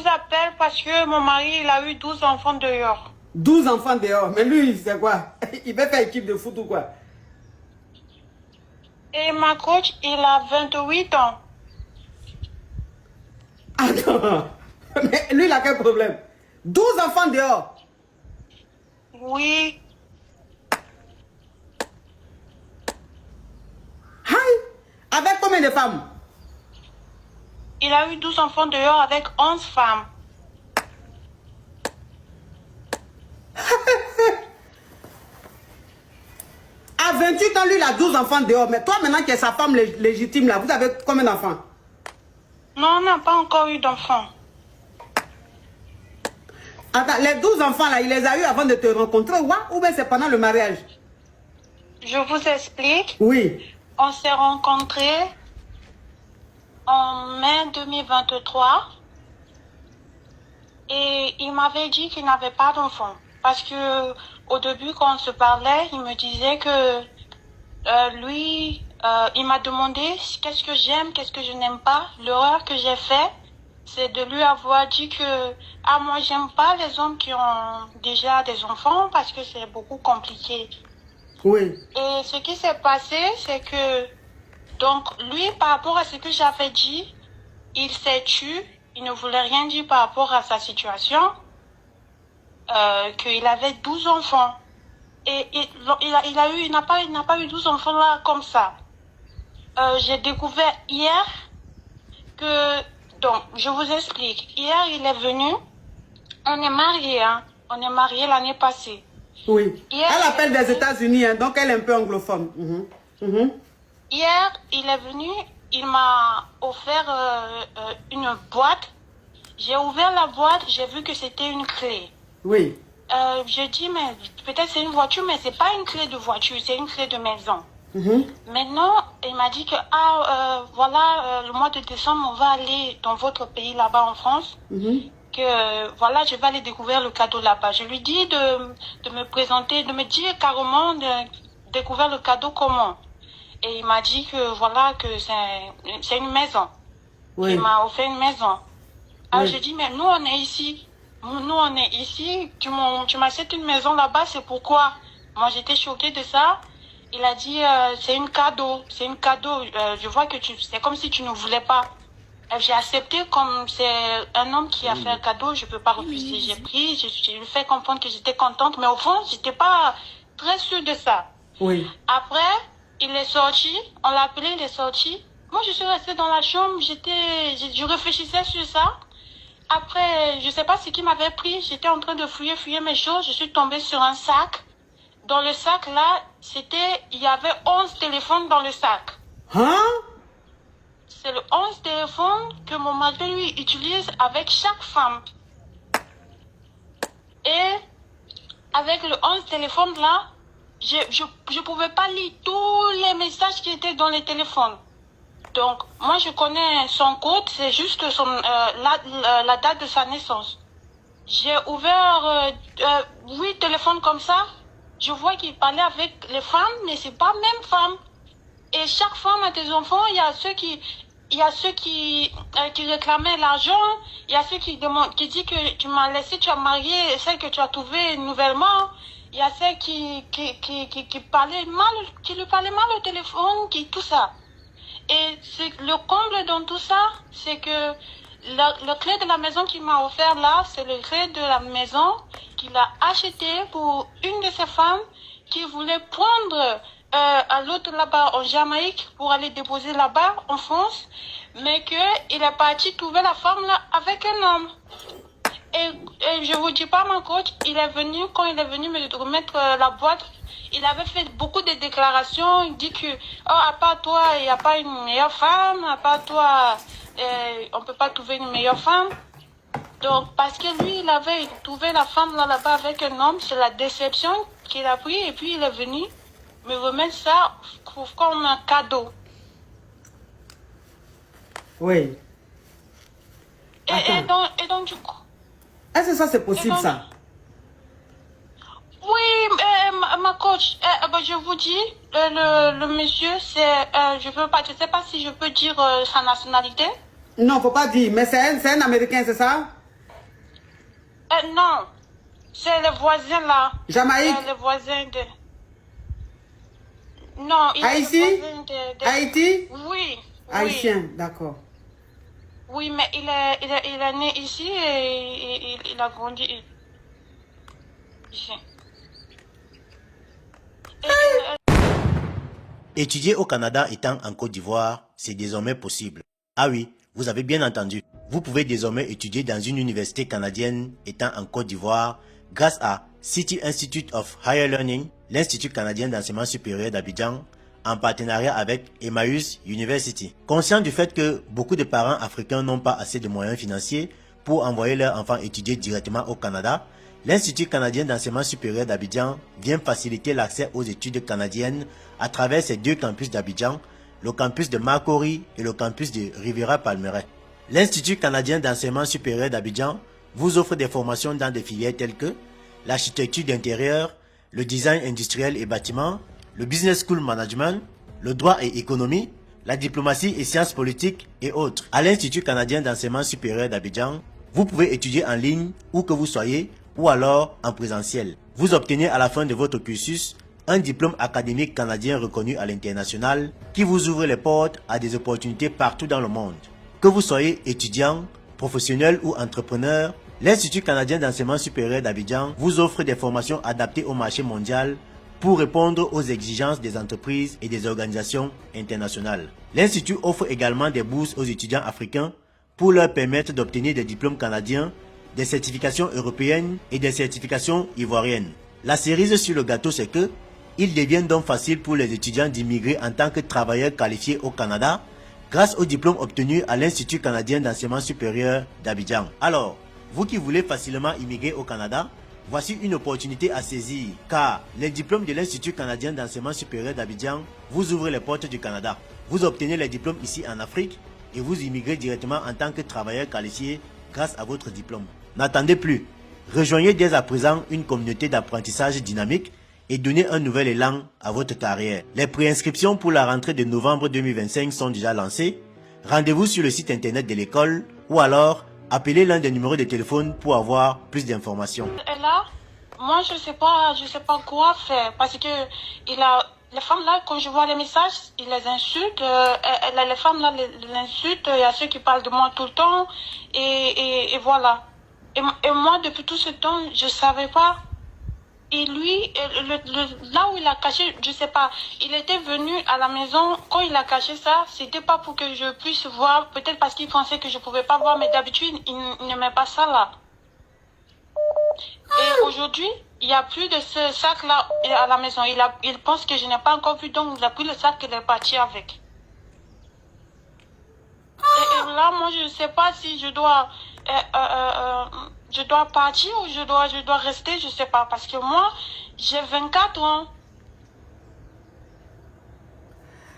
appelle parce que mon mari, il a eu 12 enfants dehors. 12 enfants dehors. Mais lui, c'est quoi? Il veut faire équipe de foot ou quoi? Et ma coach, il a 28 ans. Attends. Mais lui, il a quel problème? 12 enfants dehors. Oui. Aïe. Avec combien de femmes? Il a eu 12 enfants dehors avec 11 femmes. À 28 ans, lui, il a 12 enfants dehors. Mais toi, maintenant qui est sa femme légitime, là, vous avez combien d'enfants? Non, on n'a pas encore eu d'enfants. Attends, les 12 enfants, là, il les a eu avant de te rencontrer, ou bien c'est pendant le mariage? Je vous explique. Oui. On s'est rencontrés en mai 2023. Et il m'avait dit qu'il n'avait pas d'enfant. Parce que au début, quand on se parlait, il me disait que lui, il m'a demandé qu'est-ce que j'aime, qu'est-ce que je n'aime pas. L'erreur que j'ai fait, c'est de lui avoir dit que moi, j'aime pas les hommes qui ont déjà des enfants parce que c'est beaucoup compliqué. Oui. Et ce qui s'est passé, c'est que, donc, lui, par rapport à ce que j'avais dit, il s'est tué. Il ne voulait rien dire par rapport à sa situation, qu'il avait 12 enfants. Et il n'a pas eu 12 enfants là comme ça. J'ai découvert hier que, donc, je vous explique. Hier, il est venu, on est mariés, hein. On est mariés l'année passée. Oui. Hier, elle appelle des États-Unis, hein, donc elle est un peu anglophone. Hier, il est venu, il m'a offert une boîte. J'ai ouvert la boîte, j'ai vu que c'était une clé. Oui. Je dis, mais peut-être c'est une voiture, mais c'est pas une clé de voiture, c'est une clé de maison. Maintenant, il m'a dit que, voilà, le mois de décembre, on va aller dans votre pays là-bas en France. Que, voilà, je vais aller découvrir le cadeau là-bas. Je lui dis de me présenter, de me dire carrément de découvrir le cadeau comment. Et il m'a dit que, voilà, que c'est une maison. Oui. Il m'a offert une maison. Alors, Oui. je dis, mais nous, on est ici. Nous, on est ici. Tu m'achètes une maison là-bas, c'est pourquoi? Moi, j'étais choquée de ça. Il a dit, c'est un cadeau. C'est un cadeau. Je vois que c'est comme si tu ne voulais pas. J'ai accepté comme c'est un homme qui a fait un cadeau, je peux pas refuser. J'ai pris, je lui fait comprendre que j'étais contente, mais au fond, j'étais pas très sûre de ça. Oui. Après, il est sorti, on l'a appelé, il est sorti. Moi, je suis restée dans la chambre, je réfléchissais sur ça. Après, je sais pas ce qui m'avait pris, j'étais en train de fouiller mes choses, je suis tombée sur un sac. Dans le sac, là, il y avait 11 téléphones dans le sac. Hein? C'est le 11 téléphone que mon mari, lui, utilise avec chaque femme. Et avec le 11 téléphone là, je pouvais pas lire tous les messages qui étaient dans les téléphones. Donc, moi, je connais son code, c'est juste la date de sa naissance. J'ai ouvert 8 téléphones comme ça. Je vois qu'il parlait avec les femmes, mais c'est pas même femme. Et chaque femme a des enfants, il y a ceux qui réclamaient l'argent, il y a ceux qui disent que tu m'as laissé, tu as marié celle que tu as trouvée nouvellement, il y a celles qui parlaient mal, qui lui parlaient mal au téléphone, tout ça. Et le comble dans tout ça, c'est que le clé de la maison qu'il m'a offert là, c'est le clé de la maison qu'il a acheté pour une de ses femmes qui voulait prendre à l'autre là-bas en Jamaïque pour aller déposer là-bas en France, mais qu'il est parti trouver la femme là avec un homme. Et je vous dis pas, mon coach, quand il est venu me remettre la boîte, il avait fait beaucoup de déclarations. Il dit que, à part toi, il n'y a pas une meilleure femme, à part toi, on ne peut pas trouver une meilleure femme. Donc, parce que lui, il avait trouvé la femme là-bas avec un homme, c'est la déception qu'il a pris, et puis il est venu me remettre ça comme un cadeau. Oui. Et donc, du coup... Est-ce que ça, c'est possible, donc, ça? Oui, ma coach, je vous dis, le monsieur, je ne sais pas si je peux dire sa nationalité. Non, faut pas dire, mais c'est un Américain, c'est ça? Non, c'est le voisin là. Jamaïque. C'est le voisin de... Non, il Haïti? est le voisin de... Haïti? Oui. Haïtien, d'accord. Oui, mais il est né ici et il a grandi ici. Étudier au Canada étant en Côte d'Ivoire, c'est désormais possible. Ah oui, vous avez bien entendu. Vous pouvez désormais étudier dans une université canadienne étant en Côte d'Ivoire grâce à City Institute of Higher Learning, l'Institut canadien d'enseignement supérieur d'Abidjan, en partenariat avec Emmaüs University. Conscient du fait que beaucoup de parents africains n'ont pas assez de moyens financiers pour envoyer leurs enfants étudier directement au Canada, l'Institut canadien d'enseignement supérieur d'Abidjan vient faciliter l'accès aux études canadiennes à travers ses deux campus d'Abidjan, le campus de Makori et le campus de Riviera-Palmeraie. L'Institut canadien d'enseignement supérieur d'Abidjan vous offre des formations dans des filières telles que l'architecture d'intérieur, le design industriel et bâtiment, le business school management, le droit et économie, la diplomatie et sciences politiques et autres. À l'Institut canadien d'enseignement supérieur d'Abidjan, vous pouvez étudier en ligne où que vous soyez ou alors en présentiel. Vous obtenez à la fin de votre cursus un diplôme académique canadien reconnu à l'international qui vous ouvre les portes à des opportunités partout dans le monde. Que vous soyez étudiant, professionnel ou entrepreneur, l'Institut canadien d'enseignement supérieur d'Abidjan vous offre des formations adaptées au marché mondial pour répondre aux exigences des entreprises et des organisations internationales. L'Institut offre également des bourses aux étudiants africains pour leur permettre d'obtenir des diplômes canadiens, des certifications européennes et des certifications ivoiriennes. La cerise sur le gâteau, c'est que il devient donc facile pour les étudiants d'immigrer en tant que travailleurs qualifiés au Canada grâce au diplôme obtenu à l'Institut canadien d'enseignement supérieur d'Abidjan. Alors, vous qui voulez facilement immigrer au Canada, voici une opportunité à saisir, car les diplômes de l'Institut canadien d'enseignement supérieur d'Abidjan vous ouvrent les portes du Canada. Vous obtenez les diplômes ici en Afrique et vous immigrez directement en tant que travailleur qualifié grâce à votre diplôme. N'attendez plus. Rejoignez dès à présent une communauté d'apprentissage dynamique et donnez un nouvel élan à votre carrière. Les préinscriptions pour la rentrée de novembre 2025 sont déjà lancées. Rendez-vous sur le site internet de l'école ou alors appelez l'un des numéros de téléphone pour avoir plus d'informations. Et là, moi je sais pas quoi faire parce que les femmes là, quand je vois les messages, ils les insultent. Les femmes là les insultent. Il y a ceux qui parlent de moi tout le temps et voilà. Et moi depuis tout ce temps, je savais pas. Et lui, là où il a caché, je sais pas, il était venu à la maison, quand il a caché ça, c'était pas pour que je puisse voir, peut-être parce qu'il pensait que je pouvais pas voir, mais d'habitude, il ne met pas ça là. Et aujourd'hui, il n'y a plus de ce sac-là à la maison. Il pense que je n'ai pas encore vu, donc il a pris le sac et il est parti avec. Et là, moi, je ne sais pas si je dois partir ou je dois rester, je ne sais pas. Parce que moi, j'ai 24 ans.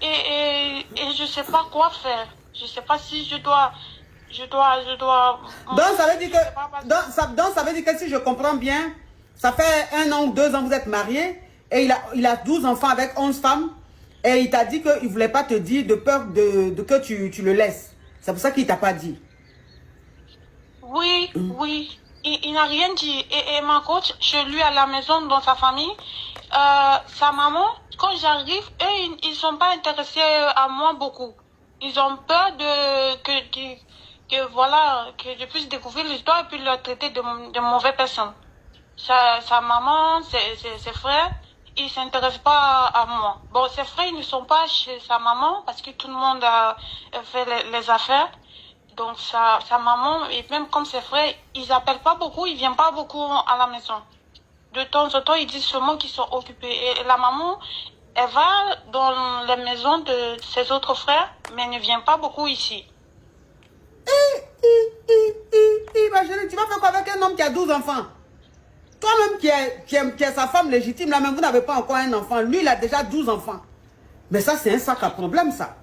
Et je ne sais pas quoi faire. Je ne sais pas si je dois... Donc ça veut dire que, donc ça veut dire que si je comprends bien, ça fait 1 an ou 2 ans que vous êtes mariés et il a 12 enfants avec 11 femmes et il t'a dit qu'il ne voulait pas te dire de peur que tu le laisses. C'est pour ça qu'il ne t'a pas dit. Oui, oui. Il n'a rien dit. Et ma coach, chez lui à la maison, dans sa famille, sa maman, quand j'arrive, eux, ils ne sont pas intéressés à moi beaucoup. Ils ont peur que je puisse découvrir l'histoire et puis leur traiter de mauvaises personnes. Sa maman, ses frères, ils ne s'intéressent pas à moi. Bon, ses frères, ils ne sont pas chez sa maman parce que tout le monde a fait les affaires. Donc, sa maman, et même comme ses frères, ils n'appellent pas beaucoup, ils ne viennent pas beaucoup à la maison. De temps en temps, ils disent seulement qu'ils sont occupés. Et la maman, elle va dans les maisons de ses autres frères, mais elle ne vient pas beaucoup ici. Ma chérie, tu vas faire quoi avec un homme qui a 12 enfants? Toi-même qui est sa femme légitime, là même vous n'avez pas encore un enfant. Lui, il a déjà 12 enfants. Mais ça, c'est un sac à problème, ça.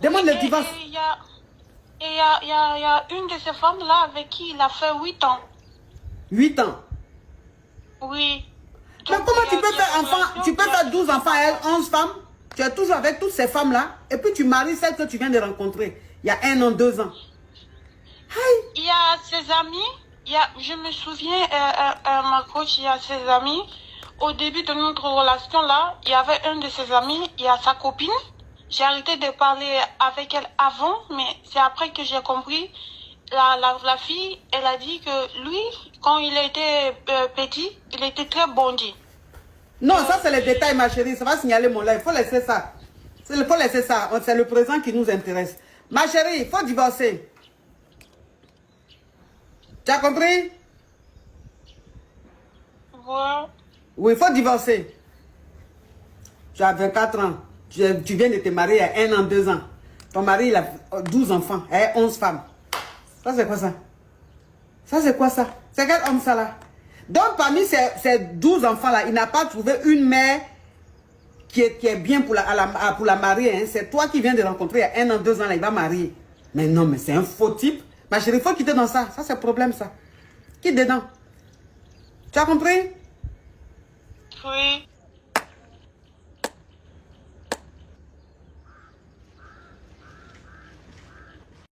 Demande le divorce. Et il y a une de ces femmes-là avec qui il a fait 8 ans. 8 ans? Oui. Mais comment tu peux faire tu peux faire 12 enfants à elle, 11 femmes? Tu es toujours avec toutes ces femmes-là. Et puis tu maries celle que tu viens de rencontrer. Il y a 1 an, 2 ans. Il y a ses amis. je me souviens, ma coach, il y a ses amis. Au début de notre relation là, il y avait un de ses amis, il y a sa copine. J'ai arrêté de parler avec elle avant, mais c'est après que j'ai compris. La fille, elle a dit que lui, quand il était petit, il était très bandit. Non, ça c'est les détails, ma chérie. Ça va signaler mon live. Il faut laisser ça. Il faut laisser ça. C'est le présent qui nous intéresse. Ma chérie, il faut divorcer. Tu as compris? Ouais. Oui, il faut divorcer. Tu as 24 ans. Tu viens de te marier il y a 1 an, 2 ans. Ton mari, il a 12 enfants. Il a 11 femmes. Ça, c'est quoi ça? Ça, c'est quoi ça? C'est quel homme ça là? Donc, parmi ces 12 enfants-là, il n'a pas trouvé une mère qui est bien pour la marier. Hein. C'est toi qui viens de rencontrer il y a 1 an, 2 ans, là, il va marier. Mais non, mais c'est un faux type. Ma chérie, il faut quitter dans ça. Ça, c'est le problème, ça. Quitte dedans. Tu as compris? Oui.